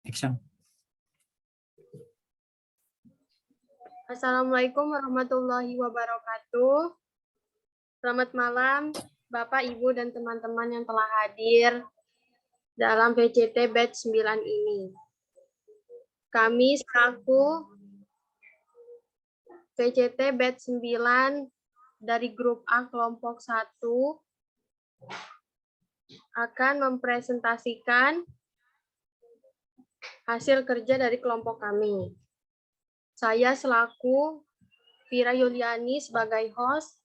Action. Assalamualaikum warahmatullahi wabarakatuh. Selamat malam, Bapak, Ibu, dan teman-teman yang telah hadir dalam PCT Batch 9 ini. Kami selaku PCT Batch 9 dari Grup A Kelompok 1 akan mempresentasikan hasil kerja dari kelompok kami. Saya selaku Vira Yuliani sebagai host,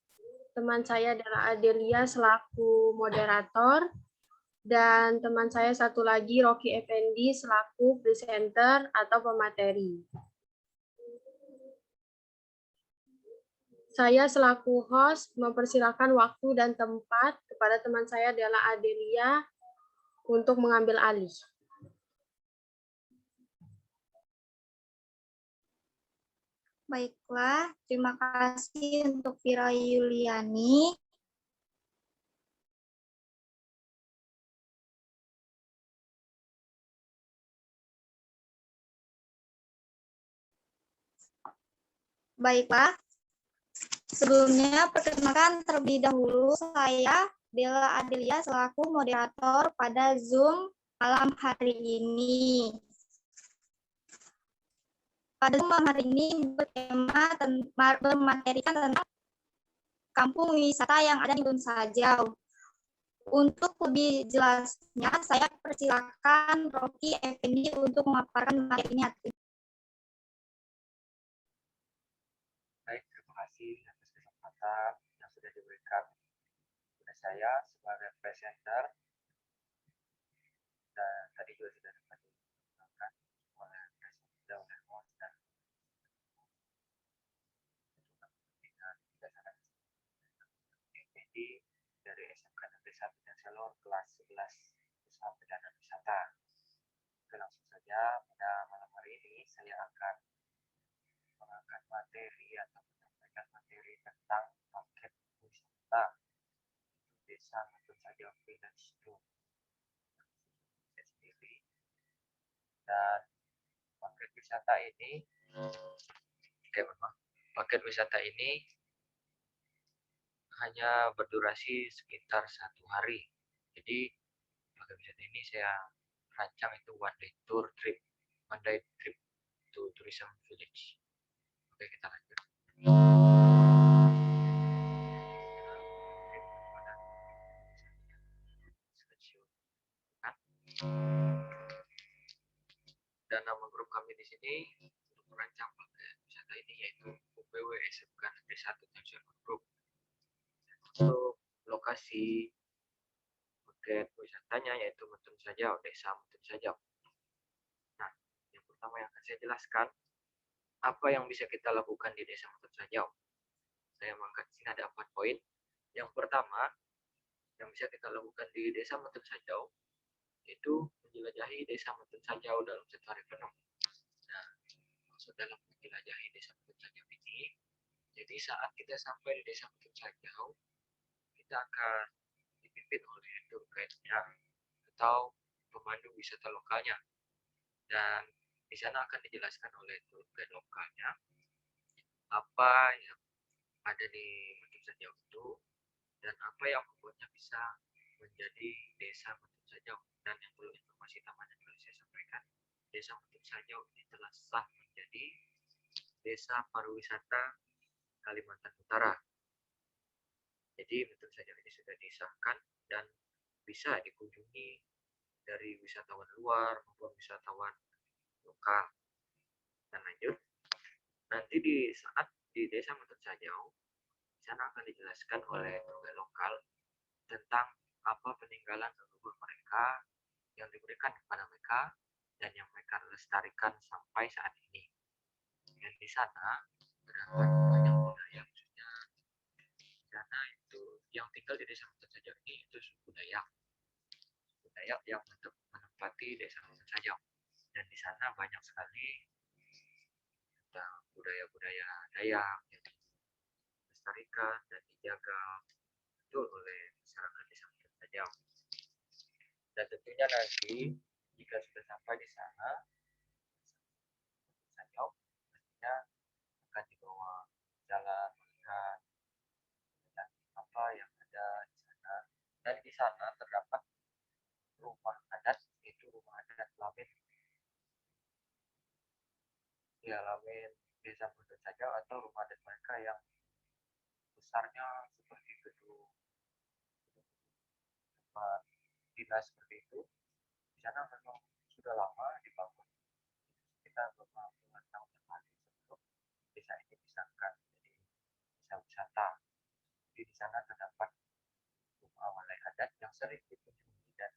teman saya adalah Adelia selaku moderator, dan teman saya satu lagi Rocky Effendi selaku presenter atau pemateri. Saya selaku host mempersilakan waktu dan tempat kepada teman saya adalah Adelia untuk mengambil alih. Baiklah, terima kasih untuk Vira Yuliani. Baiklah, sebelumnya perkenalkan terlebih dahulu saya Della Adelia selaku moderator pada Zoom malam hari ini. Pada malam hari ini bertema bermaterikan tentang kampung wisata yang ada di Gunung Sajau. Untuk lebih jelasnya, saya persilakan Rocky Effendi untuk memaparkan materinya. Baik, terima kasih atas kesempatan yang sudah diberikan kepada saya sebagai presenter. Dan tadi juga sudah dapat dikenalkan oleh presenter oleh host dan dengan berdasarkan Effendi dari SMK Negeri 1 Salon kelas 11 Usaha Perjalanan Wisata. Oke, langsung saja pada malam hari ini saya akan mengangkat materi atau menyampaikan materi tentang paket wisata Desa Mutun Sajau Village 2 sendiri. Dan paket wisata ini hanya berdurasi sekitar 1 hari. Jadi paket wisata ini saya rancang itu one day trip to tourism village. Oke, kita lanjut. Dan nama grup kami di sini untuk merancang paket wisata ini yaitu UPW SMK Negeri 1 Tanjung Group. Untuk lokasi paket wisatanya yaitu Mutun Sajau, Desa Mutun Sajau. Nah, yang pertama yang akan saya jelaskan apa yang bisa kita lakukan di Desa Mutun Sajau. Saya mengangkat sini ada 4 poin. Yang pertama yang bisa kita lakukan di Desa Mutun Sajau yaitu menjelajahi Desa Mutun Sajau dalam 1 hari penuh. Nah, maksud dalam menjelajahi Desa Mutun Sajau ini, jadi saat kita sampai di Desa Mutun Sajau, kita akan dipimpin oleh tour guide-nya atau pemandu wisata lokalnya. Dan di sana akan dijelaskan oleh tour guide lokalnya apa yang ada di Mutun Sajau itu dan apa yang membuatnya bisa menjadi Desa Mutun Sajau. Dan yang perlu informasi tambahan yang perlu saya sampaikan, Desa Mutun Sajau ini telah sah menjadi Desa Pariwisata Kalimantan Utara. Jadi Mutun Sajau ini sudah disahkan dan bisa dikunjungi dari wisatawan luar maupun wisatawan lokal. Dan lanjut, nanti di saat di Desa Mutun Sajau, di sana akan dijelaskan oleh tour lokal tentang apa peninggalan leluhur mereka yang diberikan kepada mereka dan yang mereka lestarikan sampai saat ini. Dan di sana terdapat banyak budaya, khususnya di sana itu yang tinggal di Desa Mutun Sajau ini itu suku Dayak yang menempati Desa Mutun Sajau. Dan di sana banyak sekali tentang budaya-budaya Dayak yang dilestarikan dan dijaga betul oleh masyarakat Desa Mutun Sajau. Dan tentunya nanti jika sudah sampai di sana, dialami desa Mutun Sajau atau rumah adat mereka yang besarnya seperti gedung tempat dinas seperti itu. Di sana memang sudah lama dibangun. Kita beberapa puluhan tahun yang lalu sebelum desa ini disahkan jadi desa wisata. Jadi di sana terdapat rumah walai adat yang sering dikunjungi dan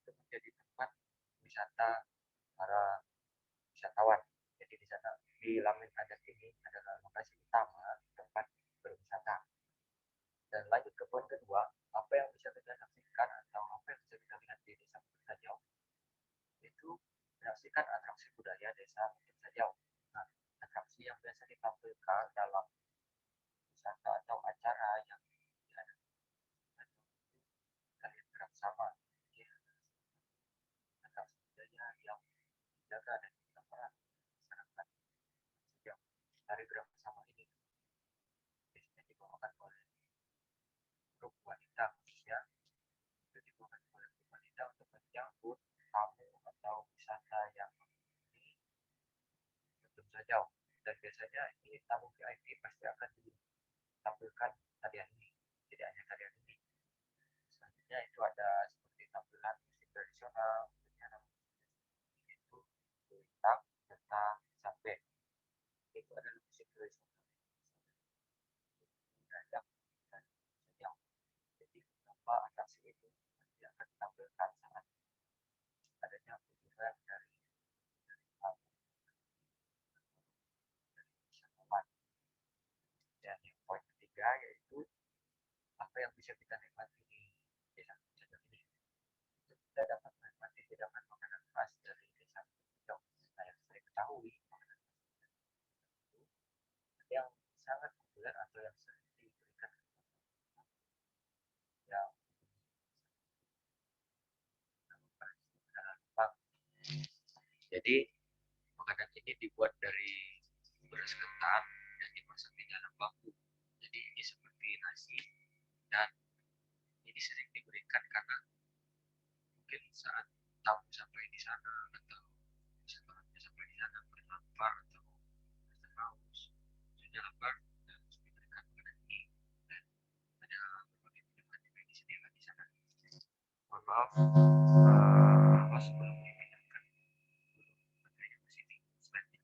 itu menjadi tempat wisata para wisatawan. Jadi di sana di Lamin Adat ini adalah lokasi utama tempat berwisata. Dan lanjut ke poin kedua, apa yang bisa kita saksikan atau apa yang bisa kita lihat di desa Mutun Sajau itu menyaksikan atraksi budaya desa Mutun Sajau. Nah, atraksi yang biasa ditampilkan dalam wisata atau acara yang diadakan kalian gerak sama. Ya, atraksi budaya yang dijaga dan dilakukan masyarakat Sajau. Tari gerak sama ini biasanya dibawakan oleh grup wanita khususnya itu dibawakan oleh grup wanita untuk menyambut tamu atau wisata yang ini tentu saja dan biasanya di tamu VIP pasti akan ditampilkan tarian ini tidak hanya tarian ini selanjutnya itu ada seperti tampilan musik tradisional itu tutak, peta, sampai itu adalah musik tradisional Dayak dan Sajau. Jadi beberapa atraksi itu nanti akan ditampilkan saat adanya kunjungan dari tamu dari wisatawan. Dan yang poin ketiga yaitu apa yang bisa kita nikmati di desa Sajau ini. Kita dapat menikmati hidangan makanan khas dari desa Sajau. Nah, yang saya ketahui makanan itu yang sangat populer atau yang sering diberikan yang Jepang. Jadi makanan ini dibuat dari beras ketan dan dimasak di dalam bambu. Jadi ini seperti nasi dan ini sering diberikan karena mungkin saat tamu sampai di sana atau wisatawannya sampai di sana mungkin lapar atau rasa haus, sudah lapar dan harus diberikan makanan ini dan ada berbagai minuman juga disediakan di sana. Mohon maaf, mas belum dipindahkan materinya ke sini slide-nya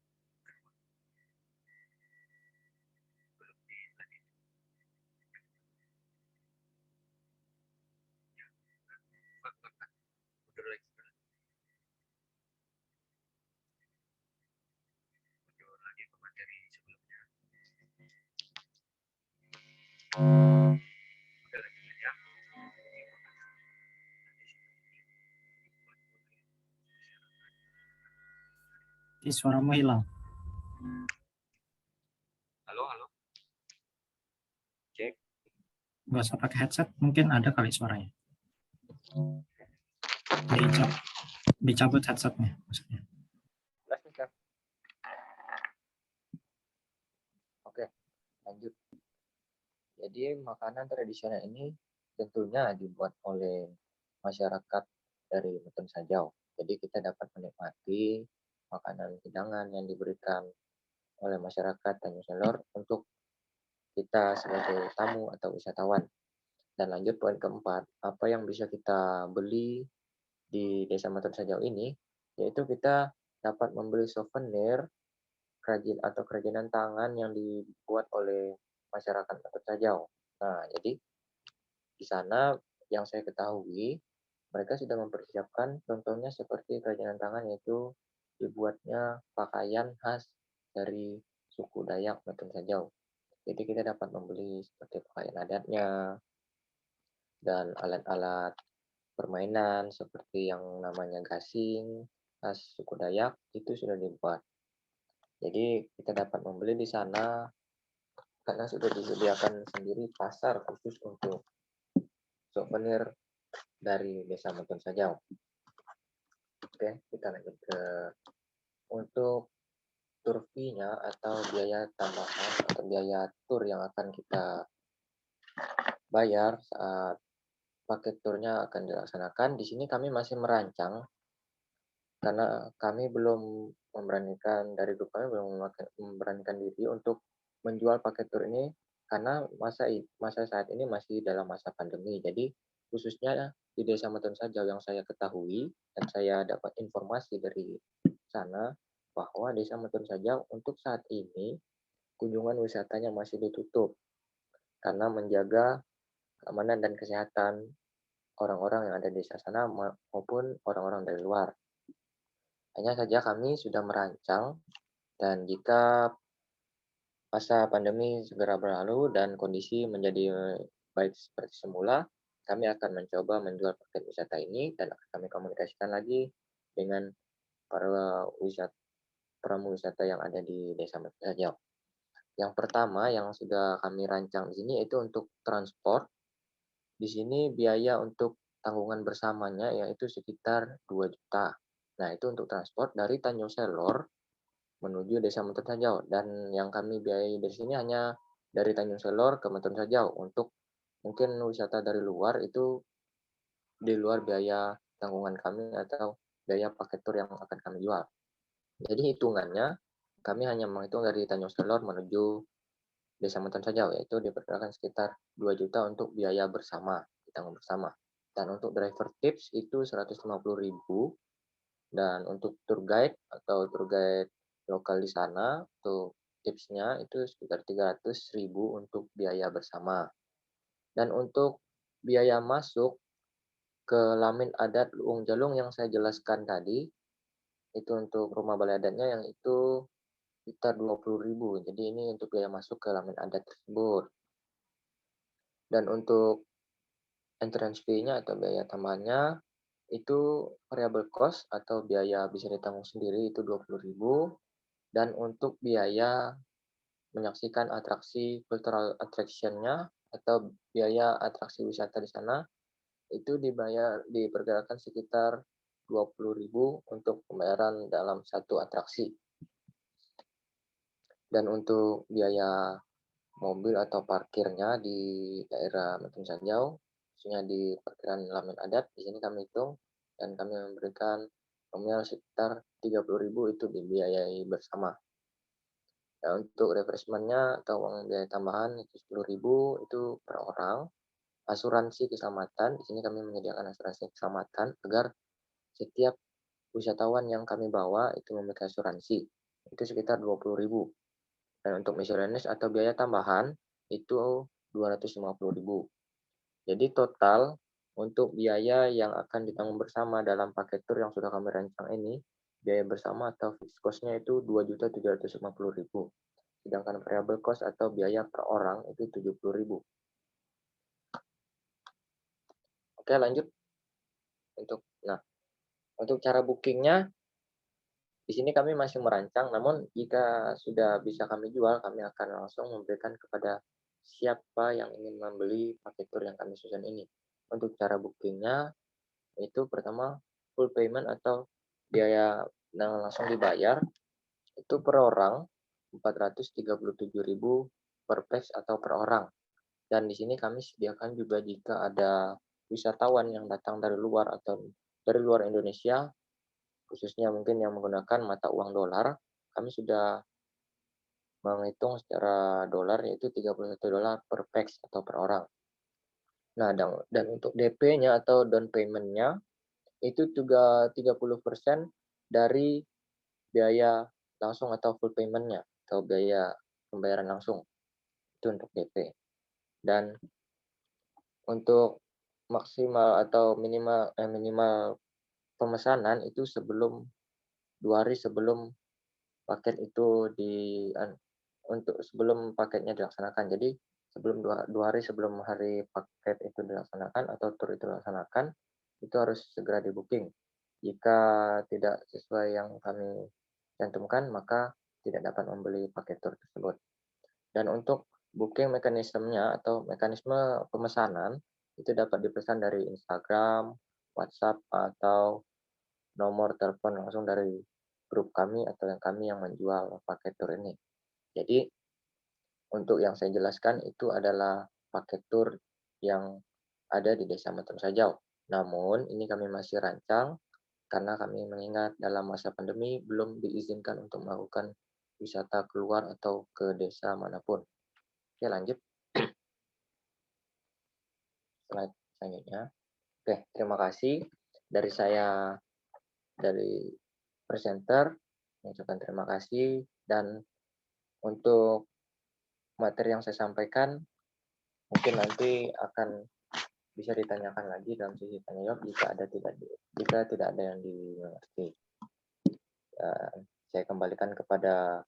belum dilanjut. Ya, mundur lagi, mundur lagi ke materi sebelumnya. Udah lanjut aja. Suaramu hilang. Halo, halo. Cek. Gak usah pakai headset, mungkin ada kali suaranya. Dicabut headsetnya maksudnya. Oke, lanjut. Jadi makanan tradisional ini tentunya dibuat oleh masyarakat dari Mutun Sajau. Jadi kita dapat menikmati makanan hidangan yang diberikan oleh masyarakat dan Tanjung untuk kita sebagai tamu atau wisatawan. Dan lanjut poin keempat, apa yang bisa kita beli di Desa Mutun Sajau ini, yaitu kita dapat membeli souvenir kerajinan tangan yang dibuat oleh masyarakat Mutun Sajau. Nah, jadi di sana yang saya ketahui, mereka sudah mempersiapkan contohnya seperti kerajinan tangan yaitu dibuatnya pakaian khas dari suku Dayak Mutun Sajau. Jadi kita dapat membeli seperti pakaian adatnya dan alat-alat permainan seperti yang namanya gasing khas suku Dayak itu sudah dibuat. Jadi kita dapat membeli di sana karena sudah disediakan sendiri pasar khusus untuk souvenir dari Desa Mutun Sajau. Oke, kita lanjut ke untuk tur fee-nya atau biaya tambahan atau biaya tur yang akan kita bayar saat paket turnya akan dilaksanakan. Di sini kami masih merancang karena kami belum memberanikan, dari grup kami belum memberanikan diri untuk menjual paket tur ini karena masa saat ini masih dalam masa pandemi. Jadi khususnya di Desa Matun Sajau yang saya ketahui dan saya dapat informasi dari sana bahwa Desa Matun Sajau untuk saat ini kunjungan wisatanya masih ditutup karena menjaga keamanan dan kesehatan orang-orang yang ada di desa sana maupun orang-orang dari luar. Hanya saja kami sudah merancang dan jika masa pandemi segera berlalu dan kondisi menjadi baik seperti semula, kami akan mencoba menjual paket wisata ini dan akan kami komunikasikan lagi dengan para pramu wisata yang ada di Desa Matun Sajau. Yang pertama yang sudah kami rancang di sini itu untuk transport. Di sini biaya untuk tanggungan bersamanya yaitu sekitar 2 juta. Nah, itu untuk transport dari Tanjung Selor menuju Desa Matun Sajau dan yang kami biayai dari sini hanya dari Tanjung Selor ke Matun Sajau. Untuk mungkin wisata dari luar itu di luar biaya tanggungan kami atau biaya paket tur yang akan kami jual. Jadi hitungannya kami hanya menghitung dari Tanjung Selor menuju Desa Matun Sajau, yaitu diperkirakan sekitar 2 juta untuk biaya bersama, ditanggung bersama. Dan untuk driver tips itu 150.000 dan untuk tour guide atau tour guide lokal di sana untuk tipsnya itu sekitar 300.000 untuk biaya bersama. Dan untuk biaya masuk ke Lamin Adat Luung Jalung yang saya jelaskan tadi, itu untuk rumah balai adatnya yang itu sekitar 20.000. Jadi ini untuk biaya masuk ke Lamin Adat tersebut. Dan untuk entrance fee-nya atau biaya tambahannya itu variable cost atau biaya bisa ditanggung sendiri itu 20.000 dan untuk biaya menyaksikan atraksi cultural attraction-nya atau biaya atraksi wisata di sana itu diperkirakan sekitar 20.000 untuk pembayaran dalam satu atraksi. Dan untuk biaya mobil atau parkirnya di daerah Matun Sajau, khususnya di parkiran Lamin Adat, di sini kami hitung dan kami memberikan nominal sekitar 30.000 itu dibiayai bersama. Nah, untuk refreshment-nya atau uang biaya tambahan itu 10.000 itu per orang. Asuransi keselamatan, di sini kami menyediakan asuransi keselamatan agar setiap wisatawan yang kami bawa itu memiliki asuransi. Itu sekitar 20.000. Dan untuk miscellaneous atau biaya tambahan itu 250.000. Jadi total untuk biaya yang akan ditanggung bersama dalam paket tur yang sudah kami rancang ini, biaya bersama atau fixed cost-nya itu 2.750.000. Sedangkan variable cost atau biaya per orang itu 70.000. Oke, lanjut. Untuk cara bookingnya, di sini kami masih merancang, namun jika sudah bisa kami jual, kami akan langsung memberikan kepada siapa yang ingin membeli paket tur yang kami susun ini. Untuk cara bookingnya, itu pertama full payment atau biaya yang langsung dibayar, itu per orang 437.000 per pax atau per orang. Dan di sini kami sediakan juga jika ada wisatawan yang datang dari luar atau dari luar Indonesia, khususnya mungkin yang menggunakan mata uang dolar, kami sudah menghitung secara dolar yaitu 31 dolar per pax atau per orang. Nah, dan untuk DP-nya atau down payment-nya itu juga 30% dari biaya langsung atau full payment-nya atau biaya pembayaran langsung. Itu untuk DP. Dan untuk maksimal atau minimal pemesanan itu 2 hari sebelum paket itu sebelum paketnya dilaksanakan. Jadi sebelum 2 hari sebelum hari paket itu dilaksanakan atau tur itu dilaksanakan, itu harus segera di-booking. Jika tidak sesuai yang kami cantumkan, maka tidak dapat membeli paket tur tersebut. Dan untuk booking mekanismenya atau mekanisme pemesanan, itu dapat dipesan dari Instagram, WhatsApp, atau nomor telepon langsung dari grup kami atau kami yang menjual paket tur ini. Jadi untuk yang saya jelaskan itu adalah paket tur yang ada di Desa Matun Sajau. Namun ini kami masih rancang karena kami mengingat dalam masa pandemi belum diizinkan untuk melakukan wisata keluar atau ke desa manapun. Oke, lanjut. Slide selanjutnya. Oke, terima kasih dari saya, dari presenter, mengucapkan terima kasih. Dan untuk materi yang saya sampaikan mungkin nanti akan bisa ditanyakan lagi dalam sesi tanya jawab jika tidak ada yang dimengerti. Saya kembalikan kepada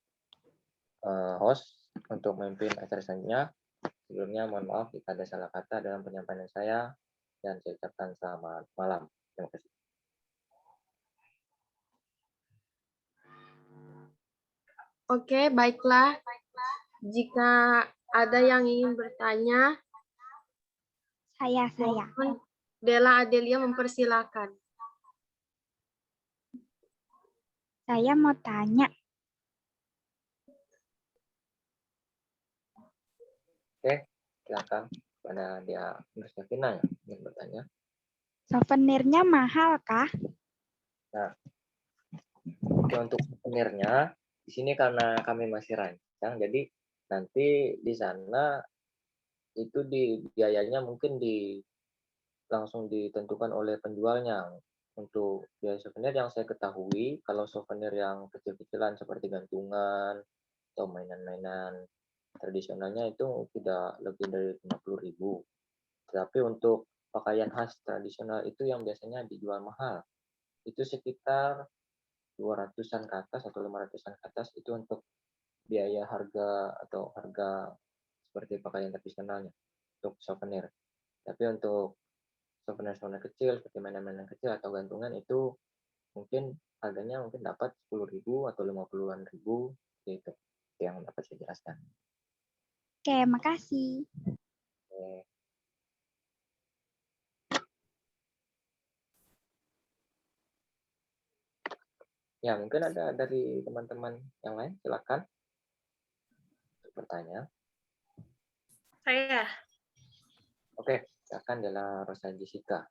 host untuk memimpin acara selanjutnya. Sebelumnya mohon maaf jika ada salah kata dalam penyampaian saya, dan saya ucapkan selamat malam. Terima kasih. Oke, baiklah. Jika ada yang ingin bertanya, Saya. mohon Della Adelia mempersilahkan. Saya mau tanya. Oke, silakan pada dia Nursafina yang ingin bertanya. Souvenirnya mahal kah? Oke, untuk souvenirnya di sini karena kami masih rancang, jadi nanti di sana itu biayanya mungkin langsung ditentukan oleh penjualnya. Untuk biaya souvenir yang saya ketahui, kalau souvenir yang kecil-kecilan seperti gantungan atau mainan-mainan tradisionalnya itu tidak lebih dari 50.000. Tapi untuk pakaian khas tradisional itu yang biasanya dijual mahal, itu sekitar 200-an ke atas atau 500-an ke atas, itu untuk biaya harga atau harga seperti pakaian tradisionalnya untuk souvenir. Tapi untuk souvenir-souvenir kecil seperti mainan-mainan kecil atau gantungan itu mungkin harganya mungkin dapat 10.000 atau 50-an ribu, gitu yang dapat saya jelaskan. Oke, makasih. Oke. Ya, mungkin ada dari teman-teman yang lain, silakan untuk bertanya. Saya. Oke, silakan Della Rosa Jessica.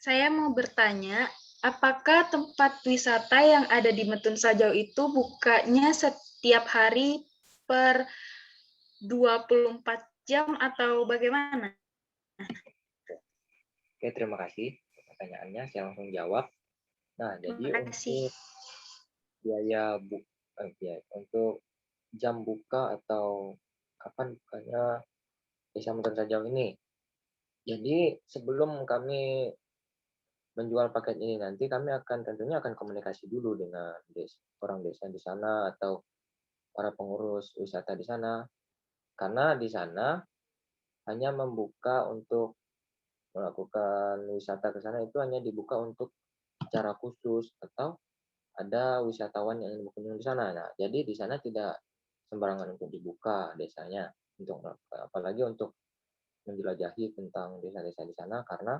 Saya mau bertanya, apakah tempat wisata yang ada di Metun Sajau itu bukanya setiap hari per 24 jam atau bagaimana? Oke, terima kasih pertanyaannya. Saya langsung jawab. Nah, jadi Terima kasih. untuk untuk jam buka atau kapan bukanya Desa Metun Sajau ini. Jadi sebelum kami menjual paket ini nanti kami tentunya akan komunikasi dulu dengan orang desa di sana atau para pengurus wisata di sana, karena di sana hanya membuka untuk melakukan wisata ke sana itu hanya dibuka untuk acara khusus atau ada wisatawan yang ingin berkunjung di sana. Nah, jadi di sana tidak sembarangan untuk dibuka desanya, untuk apalagi untuk menjelajahi tentang desa-desa di sana, karena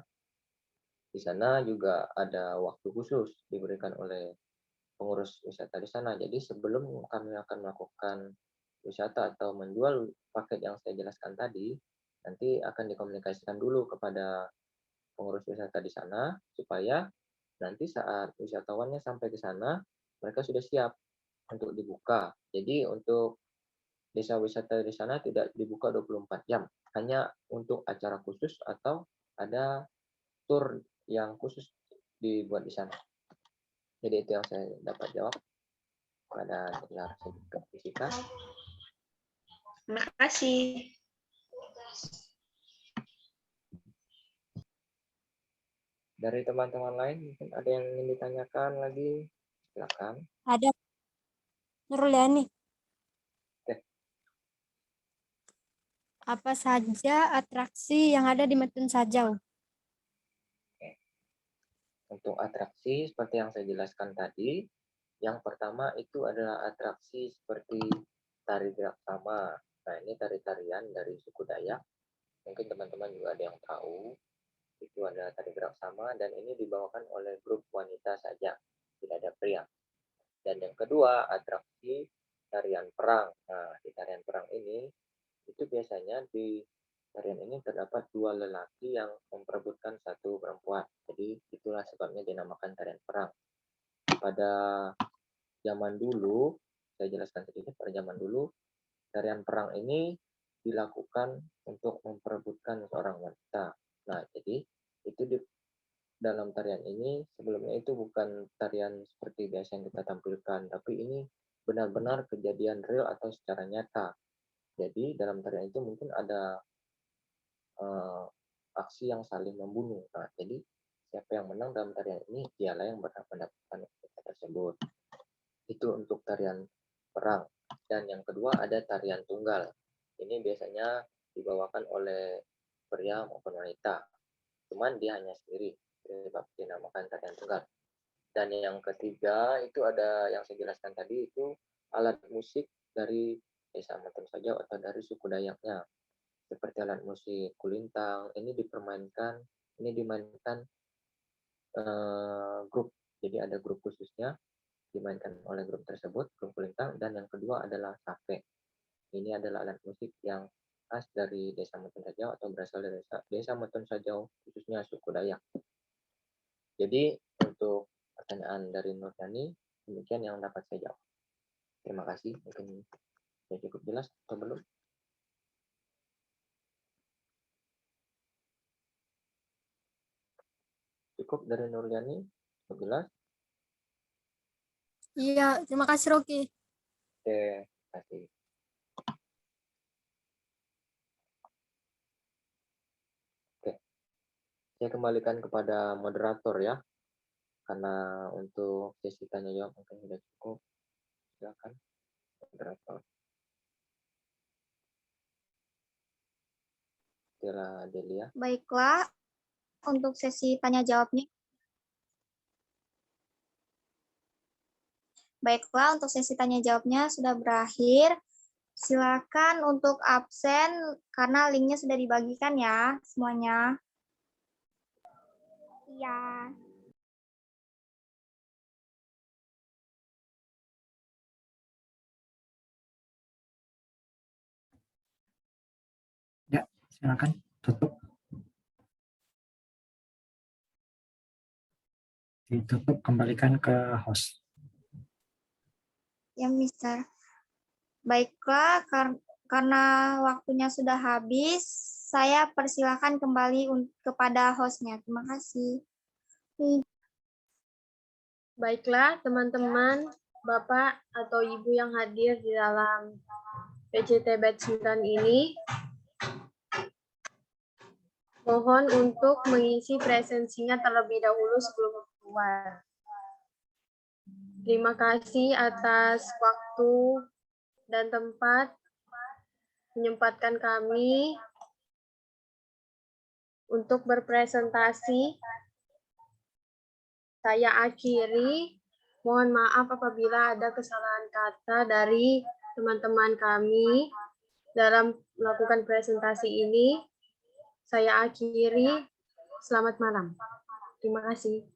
di sana juga ada waktu khusus diberikan oleh pengurus wisata di sana. Jadi sebelum kami akan melakukan wisata atau menjual paket yang saya jelaskan tadi, nanti akan dikomunikasikan dulu kepada pengurus wisata di sana, supaya nanti saat wisatawannya sampai ke sana, mereka sudah siap untuk dibuka. Jadi untuk desa wisata di sana tidak dibuka 24 jam, hanya untuk acara khusus atau ada tur yang khusus dibuat di sana. Jadi itu yang saya dapat jawab pada Jessica. Terima kasih. Dari teman-teman lain mungkin ada yang ingin ditanyakan lagi, silakan. Ada. Nurliani. Oke. Apa saja atraksi yang ada di Metun Sajau? Untuk atraksi seperti yang saya jelaskan tadi, yang pertama itu adalah atraksi seperti tari gerak sama. Nah, ini tari-tarian dari suku Dayak. Mungkin teman-teman juga ada yang tahu. Itu ada tari gerak sama, dan ini dibawakan oleh grup wanita saja, tidak ada pria. Dan yang kedua, atraksi tarian perang. Nah, di tarian perang ini, itu biasanya di tarian ini terdapat dua lelaki yang memperebutkan satu perempuan. Jadi di makanya dinamakan tarian perang. Pada zaman dulu, saya jelaskan sedikit, pada zaman dulu tarian perang ini dilakukan untuk memperebutkan seorang wanita. Nah, jadi itu dalam tarian ini sebelumnya itu bukan tarian seperti biasa yang kita tampilkan, tapi ini benar-benar kejadian real atau secara nyata. Jadi dalam tarian itu mungkin ada aksi yang saling membunuh. Nah, jadi siapa yang menang dalam tarian ini, dialah yang berhak mendapatkan etika tersebut. Itu untuk tarian perang. Dan yang kedua ada tarian tunggal. Ini biasanya dibawakan oleh pria maupun wanita. Cuman dia hanya sendiri, sebab dinamakan tarian tunggal. Dan yang ketiga itu ada yang saya jelaskan tadi, itu alat musik dari Desa Matun Sajau atau dari suku Dayaknya. Seperti alat musik kulintang, ini dimainkan grup. Jadi ada grup khususnya dimainkan oleh grup tersebut, grup kulintang. Dan yang kedua adalah sake. Ini adalah alat musik yang khas dari Desa Matun Sajau atau berasal dari Desa Matun Sajau, khususnya suku Dayak. Jadi untuk pertanyaan dari Nurdani, demikian yang dapat saya jawab. Terima kasih. Mungkin sudah cukup jelas atau belum? Cukup dari Nurdani? Cukup jelas? Iya, terima kasih Rocky. Oke, terima kasih. Oke, saya kembalikan kepada moderator ya, karena untuk sesi tanya jawab mungkin sudah cukup. Silakan moderator. Stella Delia. Baiklah, untuk sesi tanya jawabnya. Baiklah, untuk sesi tanya jawabnya sudah berakhir. Silakan untuk absen karena linknya sudah dibagikan ya semuanya. Iya. Ya, silakan tutup. Ditutup, kembalikan ke host. Ya, Mister. Baiklah, karena waktunya sudah habis, saya persilakan kembali kepada hostnya. Terima kasih. Baiklah, teman-teman, Bapak atau Ibu yang hadir di dalam PJT Batch 9 ini, mohon untuk mengisi presensinya terlebih dahulu sebelum keluar. Terima kasih atas waktu dan tempat menyempatkan kami untuk berpresentasi. Saya akhiri. Mohon maaf apabila ada kesalahan kata dari teman-teman kami dalam melakukan presentasi ini. Saya akhiri. Selamat malam. Terima kasih.